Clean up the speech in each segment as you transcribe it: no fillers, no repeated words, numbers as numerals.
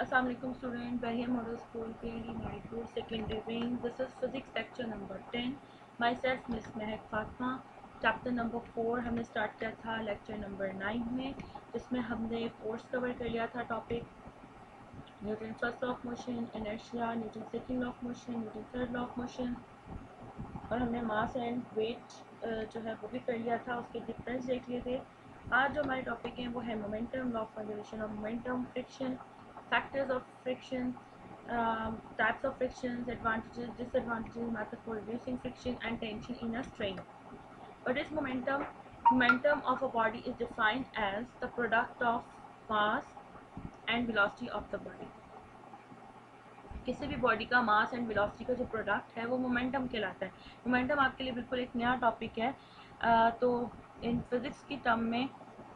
Assalamu alaikum student, Bahia Model School, PND Maripur, secondary wing. This is physics lecture number 10. Myself Miss Mehak Fatma. Chapter number 4 हमने start किया था lecture number 9 में, जिसमें हमने force cover कर लिया था topic Newton first law of motion, inertia, Newton second law of motion, Newton third law of motion, और हमने मास एंड वेट जो है वो भी कर लिया था, उसके डिफरेंस देख लिए थे। आज जो हमारे टॉपिक हैं वो है momentum, law of conservation of momentum, friction, factors of friction, types of frictions, advantages, disadvantages, method for reducing friction, and tension in a strain. What is momentum? Momentum of a body is defined as the product of mass and velocity of the body. किसी भी body का mass and velocity का जो product है वो momentum कहलाता है। Momentum आपके लिए बिल्कुल एक नया टॉपिक है। तो इन फिज़िक्स की टर्म में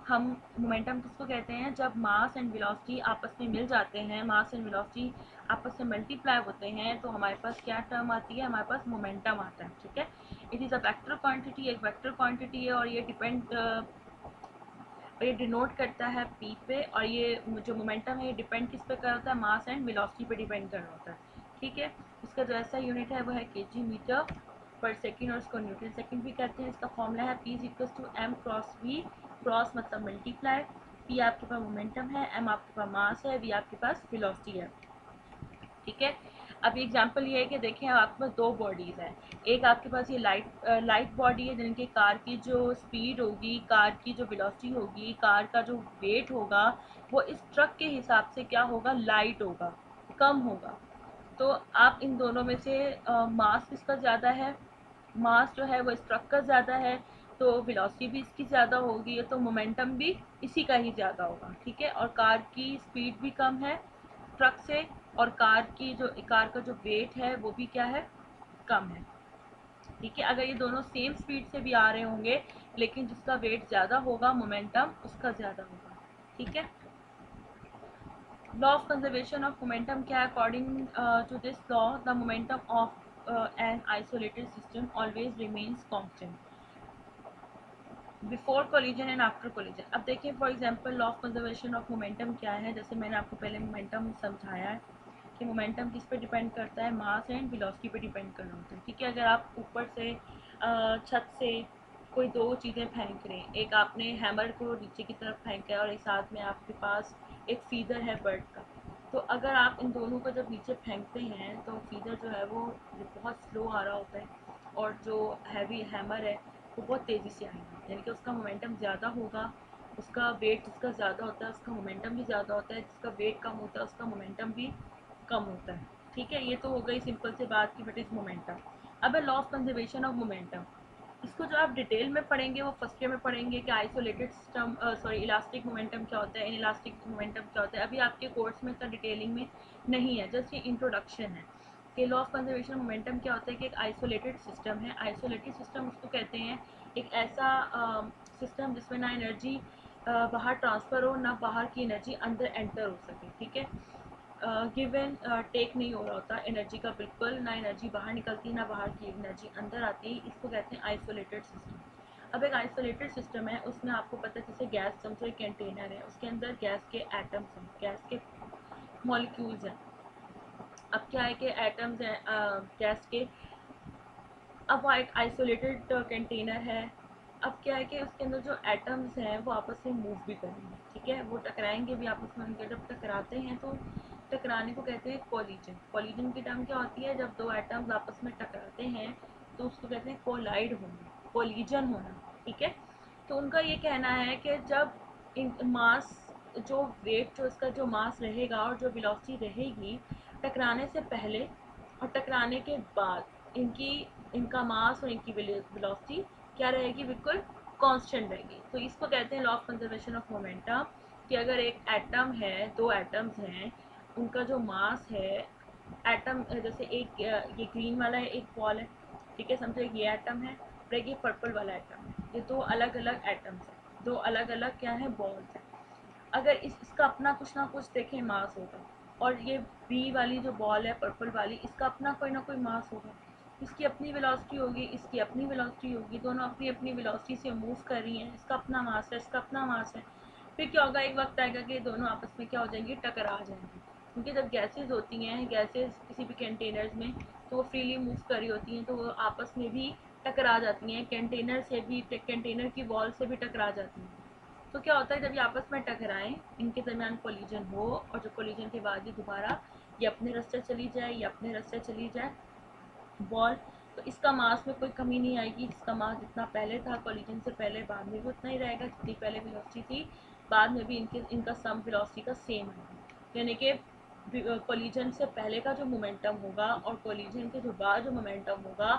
हम मोमेंटम किसको कहते हैं? जब मास एंड वेलोसिटी आपस में मिल जाते हैं, मास एंड वेलोसिटी आपस में मल्टीप्लाई होते हैं, तो हमारे पास क्या टर्म आती है? हमारे पास मोमेंटम आता है। ठीक है, it is a vector quantity, एक वेक्टर क्वांटिटी है, और ये ये डिनोट करता है पी पे, और ये जो मोमेंटम है ये डिपेंड किस पे कर होता है? मास एंड वेलोसिटी पे डिपेंड कर रहा होता है। ठीक है, इसका जो ऐसा यूनिट है वो है केजी मीटर पर सेकेंड, और इसको न्यूटन सेकेंड भी कहते हैं। इसका फॉर्मूला है P is equal to M cross V, cross मतलब मल्टीप्लाई, P आपके पास मोमेंटम है, M आपके पास मास है, V आपके पास वेलोसिटी है। ठीक है, अब एग्जांपल ये है कि देखें आपके पास दो बॉडीज़ हैं। एक आपके पास ये लाइट बॉडी है, जिनके कार की जो स्पीड होगी, कार की जो वेलोसिटी होगी, कार का जो वेट होगा, वो इस ट्रक के हिसाब से क्या होगा? लाइट होगा, कम होगा। तो आप इन दोनों में से मास किसका ज़्यादा है? मास जो है वो इस ट्रक का ज़्यादा है, तो वेलोसिटी भी इसकी ज़्यादा होगी, तो मोमेंटम भी इसी का ही ज़्यादा होगा। ठीक है, और कार की स्पीड भी कम है ट्रक से, और कार का जो वेट है वो भी क्या है? कम है। ठीक है, अगर ये दोनों सेम स्पीड से भी आ रहे होंगे, लेकिन जिसका वेट ज़्यादा होगा, मोमेंटम उसका ज़्यादा होगा। ठीक है, law of conservation of momentum क्या है? According to this law the momentum of an isolated system always remains constant before collision and after collision. अब देखिए for example law of conservation of momentum क्या है? जैसे मैंने आपको पहले मोमेंटम समझाया है कि मोमेंटम किस पे डिपेंड करता है? मास एंड वेलोसिटी पे डिपेंड कर रहा होता है। ठीक है, अगर आप ऊपर से छत से कोई दो चीज़ें फेंक रहे हैं, एक आपने हैमर को नीचे की तरफ फेंका है, और एक साथ में आपके पास एक फीदर है बर्ड का, तो अगर आप इन दोनों को जब नीचे फेंकते हैं तो फीदर जो है वो बहुत स्लो आ रहा होता है, और जो हैवी हैमर है वो बहुत तेज़ी से आएगा, यानी कि उसका मोमेंटम ज़्यादा होगा। उसका वेट जिसका ज़्यादा होता है उसका मोमेंटम भी ज़्यादा होता है, जिसका वेट कम होता है उसका मोमेंटम भी कम होता है। ठीक है, ये तो हो गई सिंपल सी बात की वट इज़ मोमेंटम। अब है law of conservation of momentum. इसको जो आप डिटेल में पढ़ेंगे वो फर्स्ट ईयर में पढ़ेंगे कि आइसोलेटेड सिस्टम इलास्टिक मोमेंटम क्या होता है, इन इलास्टिक मोमेंटम क्या होता है। अभी आपके कोर्स में इसका डिटेलिंग में नहीं है, जस्ट ये इंट्रोडक्शन है कि लॉ ऑफ कंजर्वेशन मोमेंटम क्या होता है। कि एक आइसोलेटेड सिस्टम है, आइसोलेटेड सिस्टम उसको कहते हैं एक ऐसा सिस्टम जिसमें ना एनर्जी बाहर ट्रांसफ़र हो, ना बाहर की एनर्जी अंदर एंटर हो सके। ठीक है, गिवन टेक नहीं हो रहा होता एनर्जी का, बिल्कुल ना एनर्जी बाहर निकलती ना बाहर की एनर्जी अंदर आती, इसको कहते हैं आइसोलेटेड सिस्टम। अब एक आइसोलेटेड सिस्टम है, उसमें आपको पता है जैसे गैस समझो एक कंटेनर है, उसके अंदर गैस के एटम्स हैं, गैस के मॉलिक्यूल्स हैं। अब क्या है कि एटम्स हैं गैस के, अब वो एक आइसोलेटेड कंटेनर है। अब क्या है कि उसके अंदर जो एटम्स हैं वो आपस में मूव भी करेंगे। ठीक है, वो टकराएंगे भी आपस में, उनके जब टकराते हैं तो टकराने को कहते हैं कोलिजन। कोलिजन की टर्म क्या होती है? जब दो एटम्स आपस में टकराते हैं तो उसको कहते हैं कोलाइड होना, कोलिजन होना। ठीक है, तो उनका ये कहना है कि जब इन मास जो वेट जो इसका जो मास रहेगा और जो वेलोसिटी रहेगी, टकराने से पहले और टकराने के बाद इनका मास और इनकी वेलोसिटी क्या रहेगी? बिल्कुल कांस्टेंट रहेगी। तो इसको कहते हैं law of conservation of momentum, कि अगर एक एटम है, दो एटम्स हैं, उनका जो मास है, एटम जैसे एक ये ग्रीन वाला है, एक बॉल है। ठीक है, समझो ये एटम है और एक ये पर्पल वाला एटम है, ये दो अलग अलग एटम्स हैं, दो अलग अलग क्या है? बॉल्स हैं। अगर इसका अपना कुछ ना कुछ देखें मास होगा, और ये बी वाली जो बॉल है पर्पल वाली, इसका अपना कोई ना कोई मास होगा, इसकी अपनी वेलोसिटी होगी, इसकी अपनी वेलोसिटी होगी, दोनों अपनी अपनी वेलोसिटी से मूव कर रही हैं, इसका अपना मास है, इसका अपना मास है। फिर क्या होगा? एक वक्त आएगा कि दोनों आपस में क्या हो जाएंगे? टकरा जाएंगे। क्योंकि जब गैसेज होती हैं, गैसेज किसी भी कंटेनर्स में, तो वो फ्रीली मूव कर रही होती हैं, तो वो आपस में भी टकरा जाती हैं, कंटेनर से भी, कंटेनर की वॉल से भी टकरा जाती हैं। तो क्या होता है, जब ये आपस में टकराएं, इनके दरमियान कोलिजन हो, और जो कोलिजन के बाद ही दोबारा ये अपने रास्ते चली जाए, ये अपने रास्ते चली जाए बॉल, तो इसका मास में कोई कमी नहीं आएगी। इसका मास जितना पहले था कोलिजन से पहले, बाद में भी उतना ही रहेगा। जितनी पहले वेलोसिटी थी, बाद में भी इनका सम वेलोसिटी का सेम है। यानी कि कोलिजन से पहले का जो मोमेंटम होगा और कोलिजन के जो बाद जो मोमेंटम होगा,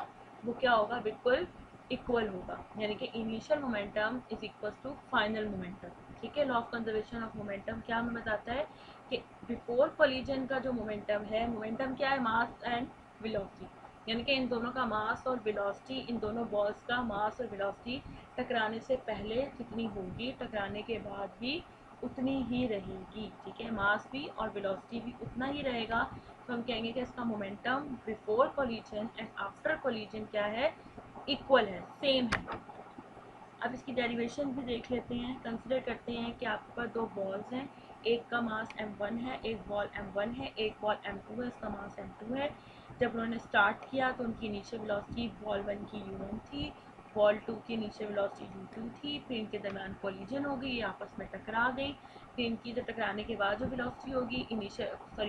वो क्या होगा, बिल्कुल इक्वल होगा। यानी कि initial momentum is equal to final momentum. ठीक है, law of conservation of momentum क्या हमें बताता है कि बिफोर कोलिजन का जो मोमेंटम है, मोमेंटम क्या है, मास एंड वेलोसिटी। यानी कि इन दोनों का मास और वेलोसिटी, इन दोनों बॉल्स का मास और वेलोसिटी टकराने से पहले जितनी होगी, टकराने के बाद भी उतनी ही रहेगी। ठीक है, मास भी और वेलोसिटी भी उतना ही रहेगा। तो हम कहेंगे कि इसका momentum before collision and after collision क्या है, इक्वल है, सेम है। अब इसकी डेरिवेशन भी देख लेते हैं। कंसिडर करते हैं कि आपके पास दो बॉल्स हैं, एक का मास m1 है, एक बॉल m1 है, एक बॉल m2 है, इसका मास m2 है। जब उन्होंने स्टार्ट किया तो उनकी इनिशियल वेलोसिटी बॉल 1 की u1 थी, बॉल 2 की इनिशियल वेलोसिटी u2 थी। फिर इनके दरमियान कोलिजन हो गई, ये आपस में टकरा गई। फिर इनकी जो टकराने के बाद जो वेलोसिटी होगी,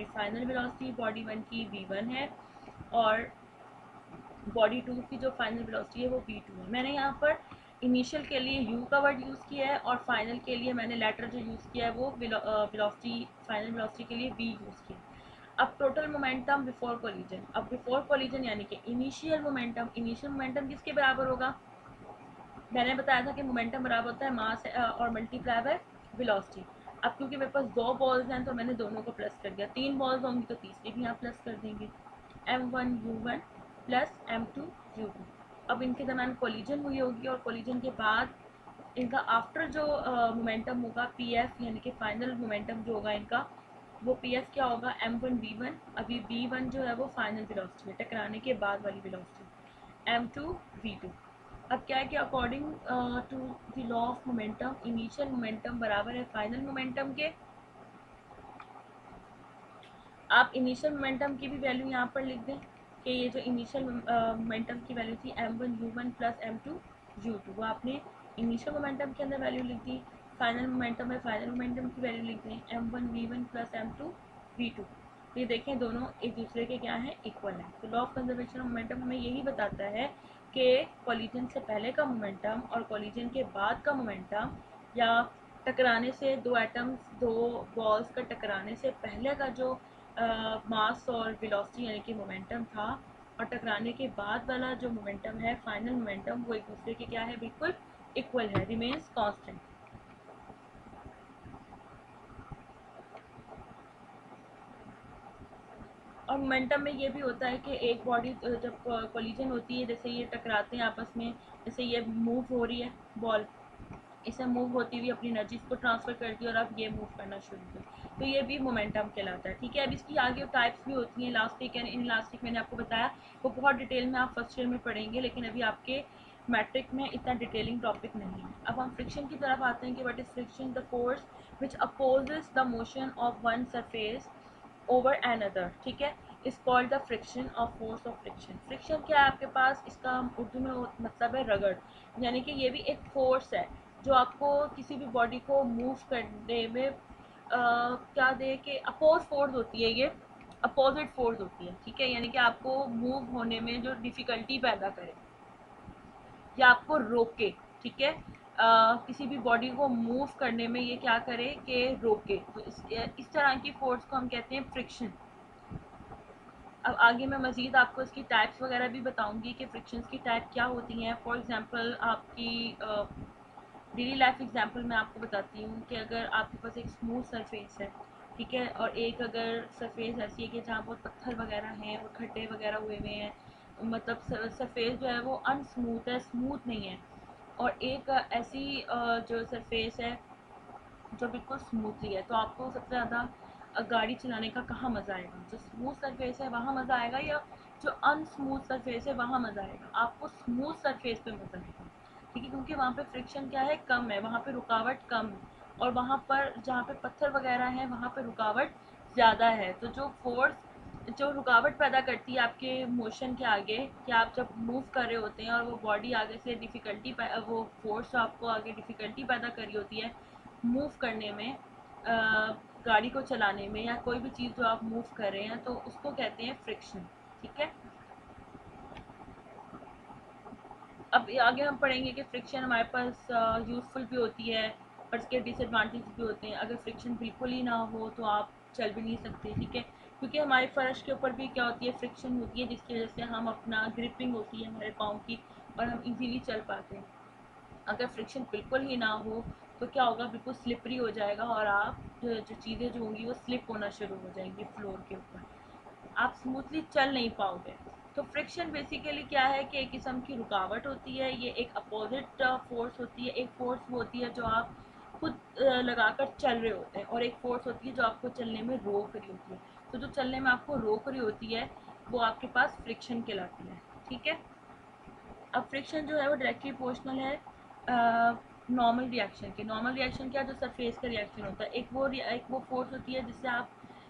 फाइनल वेलोसिटी बॉडी 1 की v1 है, और बॉडी 2 की जो फाइनल वेलोसिटी है वो v2 है। मैंने यहाँ पर इनिशियल के लिए u का वर्ड यूज़ किया है, और फाइनल के लिए मैंने लेटर जो यूज़ किया है वो वेलोसिटी, फाइनल वेलोसिटी के लिए v यूज़ किया। अब टोटल मोमेंटम बिफोर कोलिजन, अब बिफोर कोलिजन यानी कि इनिशियल मोमेंटम किसके बराबर होगा, मैंने बताया था कि मोमेंटम बराबर होता है मास और मल्टीप्लाई बाय वेलोसिटी। अब क्योंकि मेरे पास दो बॉल्स हैं तो मैंने दोनों को प्लस कर दिया, 3 बॉल्स होंगी तो तीसरी भी यहाँ प्लस कर देंगे, m1 u1 plus m2 u2। अब इनके दरमियान कोलिजन हुई होगी, और कोलिजन के बाद इनका आफ्टर जो मोमेंटम होगा pf, यानी कि फाइनल मोमेंटम जो होगा इनका, वो pf क्या होगा, m1 v1। अभी v1 जो है वो फाइनल वेलोसिटी है, टकराने के बाद वाली वेलोसिटी, m2 v2। अब क्या है कि according to the law of momentum, initial momentum बराबर है फाइनल मोमेंटम के। आप इनिशियल मोमेंटम की भी वैल्यू यहाँ पर लिख दें कि ये जो इनिशियल मोमेंटम की वैल्यू थी m1 u1 plus m2 u2, वो आपने इनिशियल मोमेंटम के अंदर वैल्यू लिख दी। फाइनल मोमेंटम है, फाइनल मोमेंटम की वैल्यू लिख दें m1 v1 plus m2 v2। तो ये देखें दोनों एक दूसरे के क्या हैं, इक्वल हैं। तो law of conservation of momentum हमें यही बताता है कि कोलिजन से पहले का मोमेंटम और कोलिजन के बाद का मोमेंटम, या टकराने से दो एटम्स, दो बॉल्स का टकराने से पहले का जो मास और वेलोसिटी यानी कि मोमेंटम था, और टकराने के बाद वाला जो मोमेंटम है, फाइनल मोमेंटम, वो एक दूसरे के क्या है, बिल्कुल इक्वल है, रिमेन्स कांस्टेंट। और मोमेंटम में ये भी होता है कि एक बॉडी जब कोलिजन होती है, जैसे ये टकराते हैं आपस में, जैसे ये मूव हो रही है बॉल, इसे मूव होती हुई अपनी एनर्जी को ट्रांसफ़र कर दी और अब ये मूव करना शुरू की, तो ये भी मोमेंटम कहलाता है। ठीक है, अब इसकी आगे टाइप्स भी होती हैं, इलास्टिक एंड इनइलास्टिक, मैंने आपको बताया, वो बहुत डिटेल में आप फर्स्ट ईयर में पढ़ेंगे, लेकिन अभी आपके मैट्रिक में इतना डिटेलिंग टॉपिक नहीं है। अब हम फ्रिक्शन की तरफ आते हैं कि what is friction, the force which opposes the motion of one surface over another. ठीक है, इज कॉल्ड द फ्रिक्शन और फोर्स ऑफ फ्रिक्शन। फ्रिक्शन क्या है आपके पास, इसका उर्दू में मतलब है रगड़, यानी कि ये भी एक फोर्स है जो आपको किसी भी बॉडी को मूव करने में क्या दे कि अपोज फोर्स होती है, ये अपोजिट फोर्स होती है। ठीक है, यानी कि आपको मूव होने में जो डिफ़िकल्टी पैदा करे या आपको रोके। ठीक है, किसी भी बॉडी को मूव करने में ये क्या करे कि रोके, तो इस तरह की फोर्स को हम कहते हैं फ्रिक्शन। अब आगे मैं मज़ीद आपको इसकी टाइप्स वगैरह भी बताऊंगी कि फ्रिक्शंस की टाइप क्या होती हैं। फॉर एग्जांपल आपकी डेली लाइफ एग्जांपल मैं आपको बताती हूँ कि अगर आपके पास एक स्मूथ सरफेस है, ठीक है, और एक अगर सरफेस ऐसी है कि जहाँ बहुत पत्थर वगैरह हैं और खड्डे वगैरह हुए हुए हैं, मतलब सरफेस जो है वो अनस्मूथ है, स्मूथ नहीं है, और एक ऐसी जो सरफेस है जो बिल्कुल स्मूथली है, तो आपको सबसे ज़्यादा गाड़ी चलाने का कहाँ मज़ा आएगा, जो स्मूथ सरफेस है वहाँ मज़ा आएगा, या जो अनस्मूथ सरफेस है वहाँ मज़ा आएगा? आपको स्मूथ सरफेस पे मज़ा आएगा। ठीक है, क्योंकि वहाँ पे फ्रिक्शन क्या है, कम है, वहाँ पे रुकावट कम है, और वहाँ पर जहाँ पे पत्थर वगैरह है वहाँ पे रुकावट ज़्यादा है, तो जो फोर्स जो रुकावट पैदा करती है आपके मोशन के आगे, कि आप जब मूव कर रहे होते हैं और वो बॉडी आगे से डिफ़िकल्टी, वो फोर्स आपको आगे डिफ़िकल्टी पैदा कर रही होती है मूव करने में, गाड़ी को चलाने में, या कोई भी चीज़ जो आप मूव कर रहे हैं, तो उसको कहते हैं फ्रिक्शन। ठीक है, अब आगे हम पढ़ेंगे कि फ्रिक्शन हमारे पास यूज़फुल भी होती है और इसके डिसएडवांटेज भी होते हैं। अगर फ्रिक्शन बिल्कुल ही ना हो तो आप चल भी नहीं सकते। ठीक है, क्योंकि हमारे फर्श के ऊपर भी क्या होती है, फ्रिक्शन होती है, जिसकी वजह से हम अपना ग्रिपिंग होती है हमारे पाँव की और हम इजीली चल पाते हैं। अगर फ्रिक्शन बिल्कुल ही ना हो तो क्या होगा, बिल्कुल स्लिपरी हो जाएगा और आप जो चीज़ें जो होंगी वो स्लिप होना शुरू हो जाएंगी फ्लोर के ऊपर, आप स्मूथली चल नहीं पाओगे। तो फ्रिक्शन बेसिकली क्या है कि एक किस्म की रुकावट होती है, ये एक अपोजिट फोर्स होती है। एक फोर्स वो होती है जो आप खुद लगाकर चल रहे होते हैं, और एक फोर्स होती है जो आपको चलने में रोक रही होती है। तो जो चलने में आपको रोक रही होती है वो आपके पास फ्रिक्शन कहलाती है। ठीक है, अब फ्रिक्शन जो है वो डायरेक्टली प्रोपोर्शनल है नॉर्मल रिएक्शन के। नॉर्मल रिएक्शन क्या, जो सरफेस का रिएक्शन होता है, एक वो फोर्स होती है जिससे आप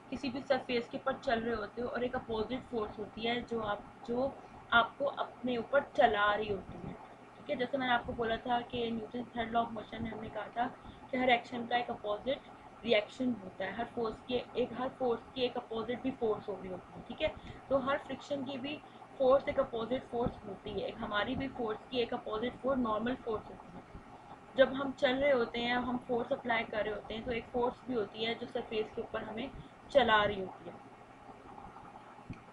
किसी भी सरफेस के ऊपर चल रहे होते हो, और एक अपोजिट फोर्स होती है जो आपको अपने ऊपर चला रही होती है। ठीक है, जैसे मैंने आपको बोला था कि Newton third law of motion में हमने कहा था कि हर एक्शन का एक अपोजिट रिएक्शन होता है, हर फोर्स की एक अपोजिट भी फोर्स हो रही होती है। ठीक है, तो हर फ्रिक्शन की भी फोर्स एक अपोजिट फोर्स होती है, एक हमारी भी फोर्स की एक अपोजिट फोर्स नॉर्मल फोर्स होती है। जब हम चल रहे होते हैं, हम फोर्स अप्लाई कर रहे होते हैं, तो एक फोर्स भी होती है जो सरफेस के ऊपर हमें चला रही होती है।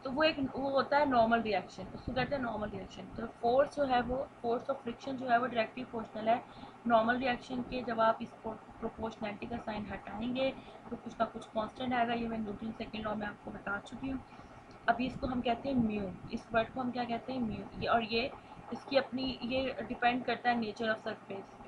तो वो होता है नॉर्मल रिएक्शन, उसको कहते हैं नॉर्मल रिएक्शन। तो फोर्स जो है वो फोर्स ऑफ फ्रिक्शन जो है वो डायरेक्टली प्रोपोर्शनल है नॉर्मल रिएक्शन के। जब आप इस प्रोपोर्शनैलिटी का साइन हटाएंगे तो कुछ ना कुछ कांस्टेंट आएगा, ये मैं न्यूटन सेकंड लॉ में आपको बता चुकी हूँ। अभी इसको हम कहते हैं म्यू, इस वर्ड को हम क्या कहते हैं, म्यू। और ये इसकी अपनी ये डिपेंड करता है नेचर ऑफ सरफेस पे।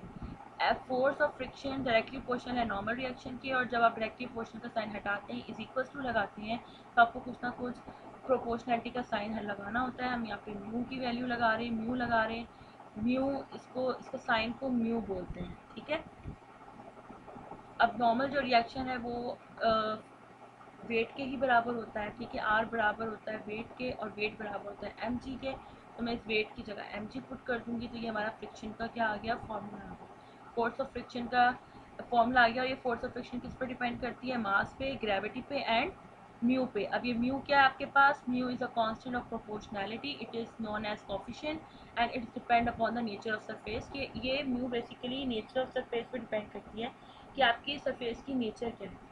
Force of friction directly proportional है नॉर्मल रिएक्शन की, और जब आप डायरेक्टली प्रोपोर्शनल का साइन हटाते हैं इज इक्वल टू लगाते हैं, तो आपको कुछ ना कुछ प्रोपोर्शनैलिटी का साइन लगाना होता है। हम यहाँ पे म्यू की वैल्यू लगा रहे हैं, म्यू लगा रहे हैं, म्यू इसको साइन को म्यू बोलते हैं। ठीक है, अब नॉर्मल जो रिएक्शन है वो वेट के ही बराबर होता है। ठीक है, आर बराबर होता है वेट के, और वेट बराबर होता है एम जी के। तो मैं इस वेट की जगह एम जी पुट कर दूंगी, तो ये हमारा फ्रिक्शन का क्या आ गया, फॉर्मूला आ गया, फोर्स ऑफ फ्रिक्शन का फॉर्मूला आ गया। और ये फोर्स ऑफ फ्रिक्शन किस पर डिपेंड करती है, मास पे, ग्रेविटी पे एंड म्यू पे। अब ये म्यू क्या है आपके पास, mu is a constant of proportionality, it is known as coefficient and its depend upon the nature of surface. ये mu basically nature of surface पे डिपेंड करती है कि आपकी सरफेस की नेचर क्या है।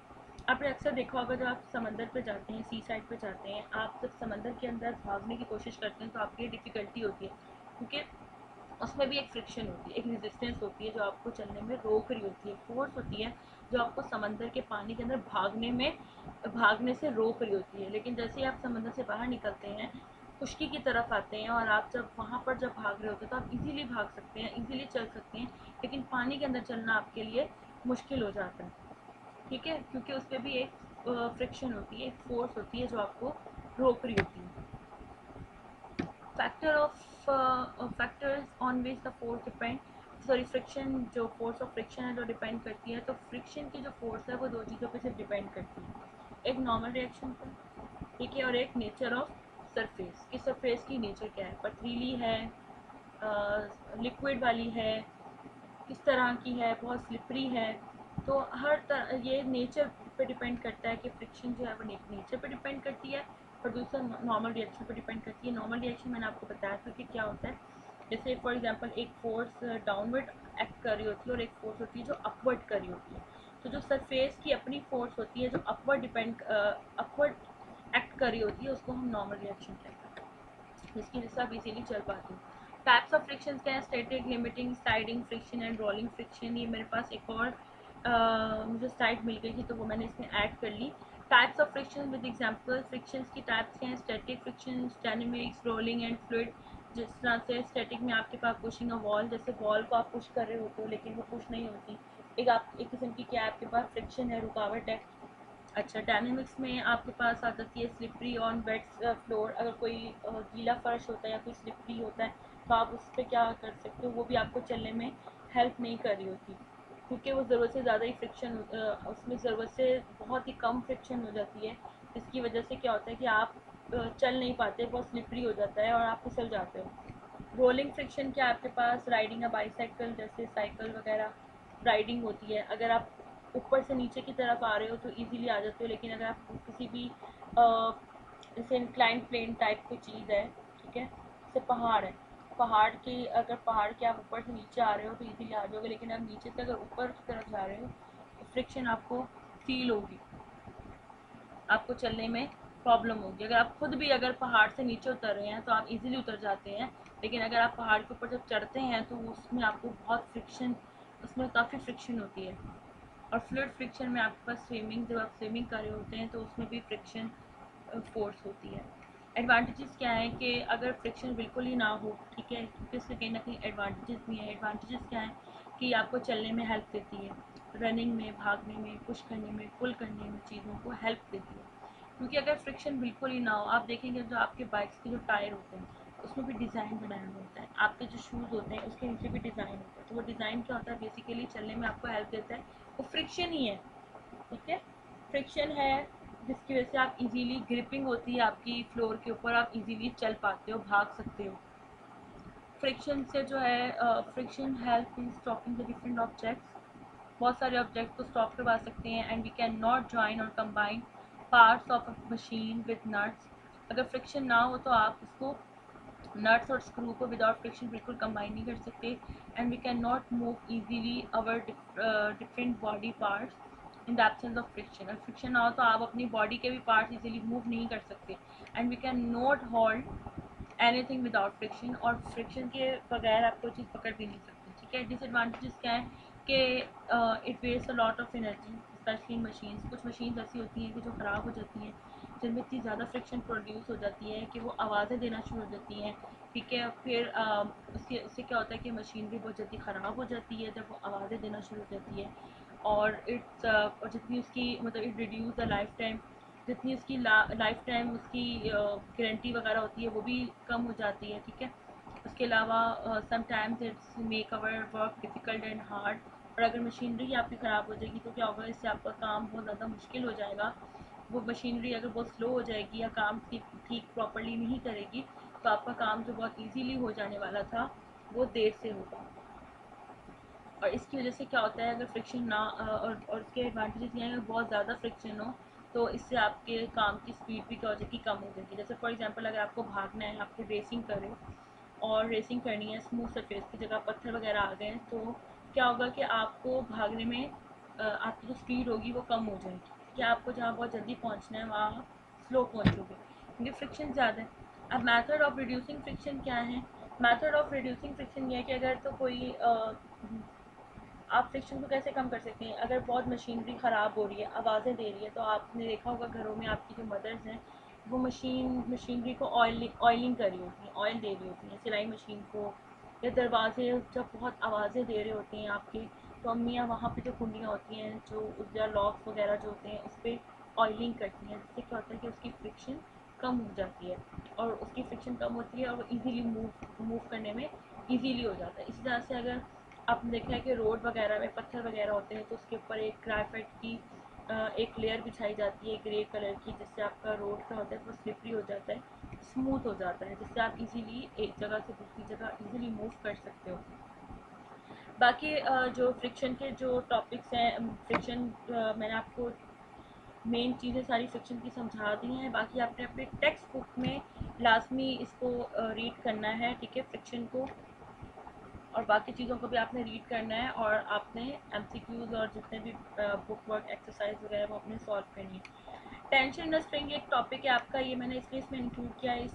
आपने अक्सर देखा होगा जब आप समंदर पे जाते हैं, सी साइड पे जाते हैं, आप जब समंदर के अंदर भागने की कोशिश करते हैं तो आपकी डिफ़िकल्टी होती है, क्योंकि उसमें भी एक फ्रिक्शन होती है, एक रेजिस्टेंस होती है जो आपको चलने में रोक रही होती है, फोर्स होती है जो आपको समंदर के पानी के अंदर भागने से रोक रही होती है। लेकिन जैसे ही आप समंदर से बाहर निकलते हैं, खुश्की की तरफ आते हैं, और आप जब वहाँ पर जब भाग रहे होते हैं तो आप इजीली भाग सकते हैं, इजीली चल सकते हैं, लेकिन पानी के अंदर चलना आपके लिए मुश्किल हो जाता है। ठीक है, क्योंकि उस पर भी एक फ्रिक्शन होती है, एक फोर्स होती है जो आपको रोक रही होती है। Factors on which the force depend, sorry friction, जो फोर्स ऑफ फ्रिक्शन है जो डिपेंड करती है, तो फ्रिक्शन की जो फोर्स है वो दो चीज़ों पे सिर्फ डिपेंड करती है, एक नॉर्मल रिएक्शन पर, ठीक है, और एक नेचर ऑफ सरफेस, कि सरफेस की नेचर क्या है, पथरीली है, लिक्विड वाली है, किस तरह की है, बहुत स्लिपरी है। तो हर तरह ये नेचर पे डिपेंड करता है कि फ्रिक्शन जो है वो नेचर पे डिपेंड करती है, और दूसरा नॉर्मल रिएक्शन पे डिपेंड करती है। नॉर्मल रिएक्शन मैंने आपको बताया था कि क्या होता है, जैसे फॉर एग्जांपल एक फोर्स डाउनवर्ड एक्ट कर रही होती है और एक फोर्स होती है जो अपवर्ड कर रही होती है। तो जो सरफेस की अपनी फोर्स होती है जो अपवर्ड एक्ट कर रही होती है उसको हम नॉर्मल रिएक्शन कहते हैं, जिसकी वजह से आप इजीली चल पाते हो। टाइप्स ऑफ फ्रिक्शन क्या है, static, limiting, sliding friction and rolling friction. ये मेरे पास एक और मुझे स्लाइड मिल गई थी तो वो मैंने इसमें ऐड कर ली। Types of friction with example, frictions की टाइप्स क्या हैं, static friction, dynamics, rolling and fluid. जिस तरह से स्टैटिक में आपके पास पुशिंग अ वॉल, जैसे वॉल को आप पुश कर रहे होते हो लेकिन वो पुश नहीं होती, एक किस्म की क्या आपके पास फ्रिक्शन है, रुकावट है। अच्छा, डायनेमिक्स में आपके पास आ जाती है स्लिपरी ऑन वेट फ्लोर, अगर कोई गीला फर्श होता है या कोई स्लिपरी होता है तो आप उस पर क्या कर सकते हो, वो भी आपको चलने में हेल्प नहीं कर रही होती, क्योंकि वो ज़रूरत से ज़्यादा ही फ्रिक्शन, उसमें ज़रूरत से बहुत ही कम फ्रिक्शन हो जाती है, जिसकी वजह से क्या होता है कि आप चल नहीं पाते, बहुत स्लिपरी हो जाता है और आप फिसल जाते हो। रोलिंग फ्रिक्शन क्या, आपके पास राइडिंग अ बाईसाइकिल जैसे साइकिल वगैरह राइडिंग होती है, अगर आप ऊपर से नीचे की तरफ आ रहे हो तो इजीली आ जाते हो, लेकिन अगर आप किसी भी जैसे इंक्लाइन प्लेन टाइप की चीज़ है, ठीक है, जैसे पहाड़ है, पहाड़ की अगर पहाड़ के आप ऊपर से नीचे आ रहे हो तो इजीली आ जाओगे, लेकिन आप नीचे से अगर ऊपर की तरफ जा रहे हो तो फ्रिक्शन आपको फील होगी, आपको चलने में प्रॉब्लम होगी। अगर आप खुद भी अगर पहाड़ से नीचे उतर रहे हैं तो आप इजीली उतर जाते हैं, लेकिन अगर आप पहाड़ के ऊपर जब चढ़ते हैं तो उसमें आपको बहुत फ्रिक्शन, उसमें काफ़ी फ्रिक्शन होती है। और फ्लूइड फ्रिक्शन में आपके पास स्विमिंग, जब आप स्विमिंग कर रहे होते हैं तो उसमें भी फ्रिक्शन फोर्स होती है। एडवांटेजेस क्या है कि अगर फ्रिक्शन बिल्कुल ही ना हो, ठीक है, क्योंकि इससे कहीं ना कहीं एडवांटेजेस भी हैं। एडवांटेजेस क्या है कि आपको चलने में हेल्प देती है, रनिंग में, भागने में, पुश करने में, पुल करने में, चीज़ों को हेल्प देती है। क्योंकि अगर फ्रिक्शन बिल्कुल ही ना हो, आप देखेंगे जो आपके बाइक्स के जो टायर होते हैं उसमें भी डिज़ाइन बनाया हुआ होता है, आपके जो शूज़ होते हैं उसके नीचे भी डिज़ाइन होता है, तो वो डिज़ाइन क्या होता है, बेसिकली चलने में आपको हेल्प देता है, वो फ्रिक्शन ही है, ठीक है, फ्रिक्शन है, जिसकी वजह से आप इजीली ग्रिपिंग होती है आपकी फ्लोर के ऊपर, आप इजीली चल पाते हो, भाग सकते हो। फ्रिक्शन से जो है friction help in stopping the different objects, बहुत सारे ऑब्जेक्ट को स्टॉप करवा सकते हैं। And we can not join और combine parts of a machine with nuts, अगर फ्रिक्शन ना हो तो आप उसको नट्स और स्क्रू को विदाउट फ्रिक्शन बिल्कुल कंबाइन नहीं कर सकते। And we can not move easily our different body parts in the absence of friction, अगर फ्रिक्शन ना हो तो आप अपनी बॉडी के भी पार्ट्स इजीली मूव नहीं कर सकते। And we can not hold anything without friction, और फ्रिक्शन के बगैर आप कोई चीज़ पकड़ भी नहीं सकते, ठीक है। डिसएडवांटेजेस क्या है कि it waste a lot of energy, especially machines, कुछ मशीन्स ऐसी होती हैं कि जो ख़राब हो जाती हैं, जिनमें इतनी ज़्यादा फ्रिक्शन प्रोड्यूस हो जाती है कि वो आवाज़ें देना शुरू हो जाती हैं, ठीक है। फिर उससे क्या होता है कि मशीन भी बहुत जल्दी ख़राब हो जाती है जब वो आवाज़ें देना शुरू हो जाती है, और और जितनी उसकी मतलब it reduce the life time, जितनी उसकी लाइफ टाइम उसकी गारंटी वगैरह होती है वो भी कम हो जाती है, ठीक है। उसके अलावा sometimes it's make our work difficult and hard, और अगर मशीनरी आपकी ख़राब हो जाएगी तो क्या होगा, इससे आपका काम बहुत ज़्यादा मुश्किल हो जाएगा। वो मशीनरी अगर बहुत स्लो हो जाएगी या काम ठीक प्रॉपर्ली नहीं करेगी तो आपका काम जो बहुत इजीली हो जाने वाला था वो देर से होगा। और इसकी वजह से क्या होता है, अगर फ्रिक्शन ना और इसके एडवांटेजेस ये हैं, अगर बहुत ज़्यादा फ्रिक्शन हो तो इससे आपके काम की स्पीड भी क्या हो जाएगी, कम हो जाएगी। जैसे फॉर एग्जांपल अगर आपको भागना है, आपको रेसिंग करें और रेसिंग करनी है स्मूथ सरफेस की जगह पत्थर वगैरह आ गए हैं, तो क्या होगा कि आपको भागने में आपकी जो स्पीड होगी वो कम हो जाएगी, कि आपको जहाँ बहुत जल्दी पहुँचना है वहाँ आप स्लो पहुँचोगे क्योंकि फ्रिक्शन ज़्यादा है। अब मेथड ऑफ रिड्यूसिंग फ्रिक्शन क्या है, मेथड ऑफ रिड्यूसिंग फ्रिक्शन ये है कि अगर तो कोई आप फ्रिक्शन को कैसे कम कर सकते हैं, अगर बहुत मशीनरी ख़राब हो रही है, आवाज़ें दे रही है, तो आपने देखा होगा घरों में आपकी जो मदर्स हैं वो मशीनरी को ऑयलिंग कर रही होती हैं, ऑयल दे रही होती हैं सिलाई मशीन को, या दरवाजे जब बहुत आवाज़ें दे रहे होते हैं आपके, तो अम्मियाँ वहाँ पे जो कुंडियाँ होती हैं जो या लॉक्स वगैरह जो होते हैं उस पर ऑयलिंग करती हैं, जिससे क्या होता है कि उसकी फ्रिक्शन कम हो जाती है, और उसकी फ्रिक्शन कम होती है और वो ईज़िली मूव करने में ईज़िली हो जाता है। इसी तरह से अगर आपने देखा है कि रोड वगैरह में पत्थर वगैरह होते हैं तो उसके ऊपर एक ग्रेफाइट की एक लेयर बिछाई जाती है ग्रे कलर की, जिससे आपका रोड का होता है वो स्लिपरी हो जाता है, स्मूथ हो जाता है, जिससे आप इजीली एक जगह से दूसरी जगह इजीली मूव कर सकते हो। बाकी जो फ्रिक्शन के जो टॉपिक्स हैं, फ्रिक्शन मैंने आपको मेन चीज़ें सारी फ्रिक्शन की समझा दी हैं, बाकी आपने अपने टेक्स्ट बुक में लाजमी इसको रीड करना है, ठीक है, फ्रिक्शन को, और बाकी चीज़ों को भी आपने रीड करना है, और आपने एमसीक्यूज़ और जितने भी बुक वर्क एक्सरसाइज वगैरह वो अपने सॉल्व करनी है। टेंशन इन द स्ट्रिंग एक टॉपिक है आपका, ये मैंने इसलिए इसमें इंक्लूड किया है इस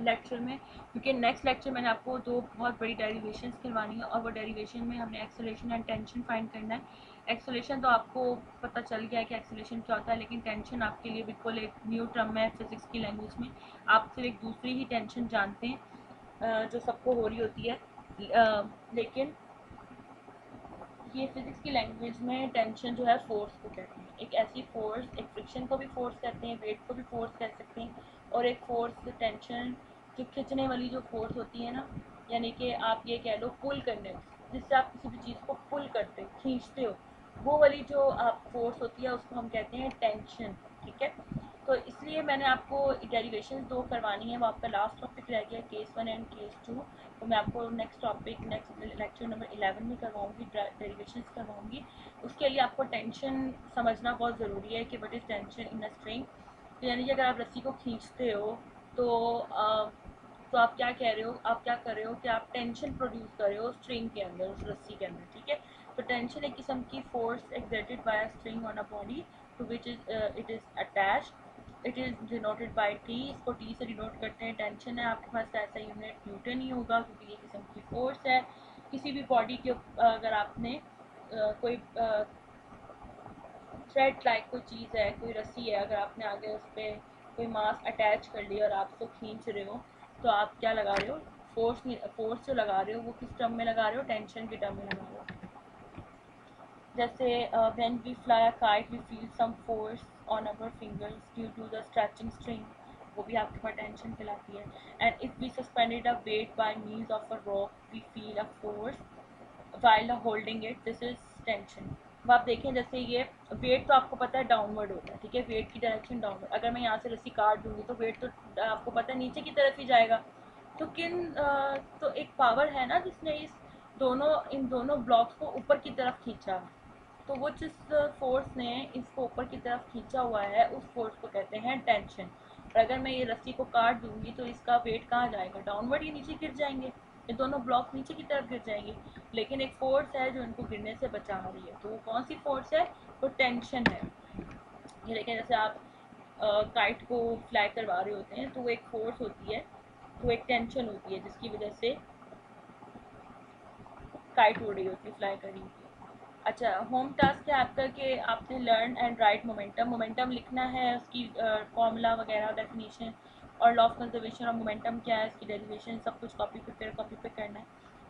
लेक्चर में, क्योंकि नेक्स्ट लेक्चर मैंने आपको दो बहुत बड़ी डेरिवेशंस करवानी है, और वो डेरिवेशन में हमने एक्सेलरेशन एंड टेंशन फाइंड करना है। एक्सेलरेशन तो आपको पता चल गया है कि एक्सेलरेशन क्या होता है, लेकिन टेंशन आपके लिए बिल्कुल एक न्यू टर्म है फिज़िक्स की लैंग्वेज में, आप सिर्फ एक दूसरी ही टेंशन जानते हैं जो सबको हो रही होती है, लेकिन ये फिज़िक्स की लैंग्वेज में टेंशन जो है फोर्स को कहते हैं, एक ऐसी फोर्स, एक फ्रिक्शन को भी फोर्स कहते हैं, वेट को भी फोर्स कह सकते हैं, और एक फोर्स टेंशन जो खींचने वाली जो फोर्स होती है ना, यानी कि आप ये कह लो पुल करने जिससे आप किसी भी चीज़ को पुल करते हो, खींचते हो, वो वाली जो आप फोर्स होती है उसको हम कहते हैं टेंशन। ठीक है, तो इसलिए मैंने आपको डेरिवेशन 2 करवानी है, वो आपका लास्ट टॉपिक रह गया केस 1 एंड केस 2। तो मैं आपको नेक्स्ट लेक्चर नंबर 11 में करवाऊँगी, डेरिवेशंस करवाऊँगी। उसके लिए आपको टेंशन समझना बहुत ज़रूरी है कि what is tension in a string. तो यानी कि अगर आप रस्सी को खींचते हो तो तो आप क्या कह रहे हो, आप क्या कर रहे हो कि आप टेंशन प्रोड्यूस कर रहे हो स्ट्रिंग के अंदर, उस रस्सी के अंदर। ठीक है, तो टेंशन एक किस्म की force exerted by a string on a body to which it is attached. It is denoted by T, इसको टी से डिनोट करते हैं। टेंशन है, आपके पास ऐसा यूनिट न्यूटन ही होगा क्योंकि ये किस्म की फोर्स है। किसी भी बॉडी के अगर आपने कोई थ्रेड लाइक कोई चीज़ है, कोई रस्सी है, अगर आपने आगे उस पर कोई मास अटैच कर लिया और आप उसको खींच रहे हो, तो आप क्या लगा रहे हो, फोर्स जो लगा रहे हो वो किस टर्म में लगा रहे हो, टेंशन के टर्म में लगा रहे हो। जैसे when we fly a kite we feel some force on our fingers due to the stretching string, वो भी आपके पास टेंशन कहलाती है। And if we suspended a weight by means of a rock we feel a force while holding it, this is tension. अब आप देखें जैसे ये वेट तो आपको पता है डाउनवर्ड होता है। ठीक है, वेट की डायरेक्शन डाउनवर्ड। अगर मैं यहाँ से रस्सी काट दूंगी तो वेट तो आपको पता है नीचे की तरफ ही जाएगा। तो तो एक पावर है ना जिसने इन दोनों ब्लॉक्स को ऊपर की तरफ खींचा, तो वो जिस फोर्स ने इसको ऊपर की तरफ खींचा हुआ है उस फोर्स को कहते हैं टेंशन। और अगर मैं ये रस्सी को काट दूंगी तो इसका वेट कहाँ जाएगा, डाउनवर्ड, ये नीचे गिर जाएंगे, ये दोनों ब्लॉक नीचे की तरफ गिर जाएंगे। लेकिन एक फोर्स है जो इनको गिरने से बचा रही है, तो वो कौन सी फोर्स है, वो टेंशन है। ये देखें जैसे आप काइट को फ्लाई करवा रहे होते हैं तो वो एक फोर्स होती है, तो एक टेंशन होती है जिसकी वजह से काइट उड़ रही होती है, फ्लाई कर रही होती है। अच्छा, होम टास्क है आपका कि आपने learn and right momentum, momentum लिखना है, उसकी फॉर्मूला वगैरह डेफिनेशन और लॉ ऑफ कंजर्वेशन और मोमेंटम क्या है, इसकी डेरिवेशन, सब कुछ कॉपी पे करना है।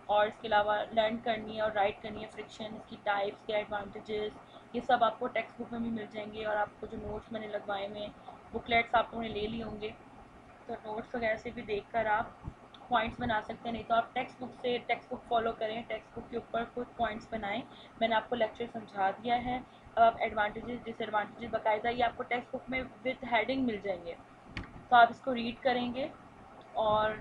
और इसके अलावा लर्न करनी है और राइट करनी है फ्रिक्शन, इसकी टाइप्स के एडवांटेजेस, ये सब आपको टेक्स्ट बुक में भी मिल जाएंगे। और आपको जो नोट्स मैंने लगवाए हुए हैं, बुकलेट्स आप लोगों ने ले लिए होंगे, तो नोट्स वगैरह से भी देख कर आप पॉइंट्स बना सकते हैं। नहीं तो आप टेक्स्ट बुक फॉलो करें, टेक्स्ट बुक के ऊपर कुछ पॉइंट्स बनाएं। मैंने आपको लेक्चर समझा दिया है। अब आप एडवांटेजेस डिसएडवांटेजेस बाकायदा ये आपको टेक्स्ट बुक में विद हेडिंग मिल जाएंगे, तो आप इसको रीड करेंगे। और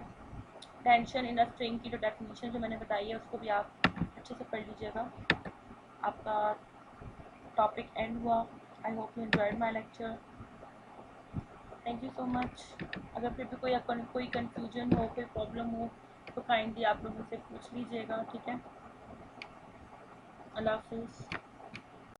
टेंशन इन अ स्ट्रिंग की जो डेफिनेशन जो मैंने बताई है उसको भी आप अच्छे से पढ़ लीजिएगा। आपका टॉपिक एंड हुआ। I hope you enjoyed my lecture. Thank you so much. अगर फिर भी कोई कन्फ्यूजन हो, कोई प्रॉब्लम हो तो काइंडली आप लोग मुझसे पूछ लीजिएगा। ठीक है, अल्लाह हाफिज़।